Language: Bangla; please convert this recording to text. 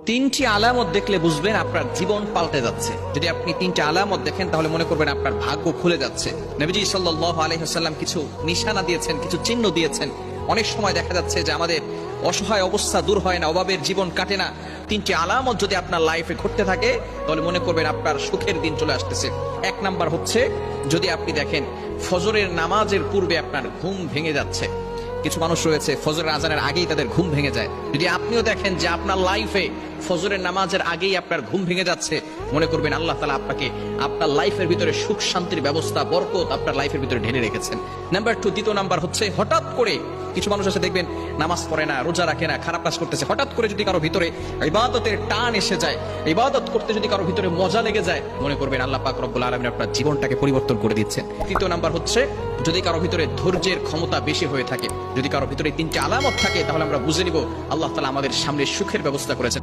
তিনটি আলামত দেখলে বুঝবেন আপনার জীবন পাল্টে যাচ্ছে। যদি আপনি তিনটি আলামত দেখেন তাহলে মনে করবেন আপনার ভাগ্য খুলে যাচ্ছে। নবীজি সাল্লাল্লাহু আলাইহি ওয়াসাল্লাম কিছু নিশানা দিয়েছেন, কিছু চিহ্ন দিয়েছেন। অনেক সময় দেখা যাচ্ছে যে আমাদের অসহায় অবস্থা দূর হয় না, অভাবের জীবন কাটে না। তিনটি আলামত যদি আপনার লাইফে ঘটতে থাকে তাহলে মনে করবেন আপনার সুখের দিন চলে আসতেছে। এক নাম্বার হচ্ছে, যদি আপনি দেখেন ফজরের নামাজের পূর্বে আপনার ঘুম ভেঙে যাচ্ছে। কিছু মানুষ রয়েছে ফজরের আজানের আগেই তাদের ঘুম ভেঙে যায়। যদি আপনিও দেখেন যে আপনার লাইফে ফজরের নামাজের আগেই আপনার ঘুম ভেঙে যাচ্ছে, মনে করবেন আল্লাহ তাআলা আপনাকে আপনার লাইফের ভিতরে সুখ শান্তির ব্যবস্থা, বরকত আপনার লাইফের ভিতরে ঢেলে রেখেছেন। নাম্বার 2, দ্বিতীয় নাম্বার হচ্ছে, হঠাৎ করে কিছু মানুষ আছে দেখবেন নামাজ পড়ে না, রোজা রাখে না, খারাপ কাজ করতেছে। হঠাৎ করে যদি কারো ভিতরে ইবাদতের টান এসে যায়, ইবাদত করতে যদি কারো ভিতরে মজা লেগে যায়, মনে করবেন আল্লাহ পাক রব্বুল আলামিন আপনার জীবনটাকে পরিবর্তন করে দিচ্ছেন। তৃতীয় নাম্বার হচ্ছে, যদি কারো ভিতরে ধৈর্যের ক্ষমতা বেশি হয়ে থাকে, যদি কারো ভিতরে তিনটি আলামত থাকে, তাহলে আমরা বুঝে নিব আল্লাহ তাআলা আমাদের সামনে সুখের ব্যবস্থা করেছেন।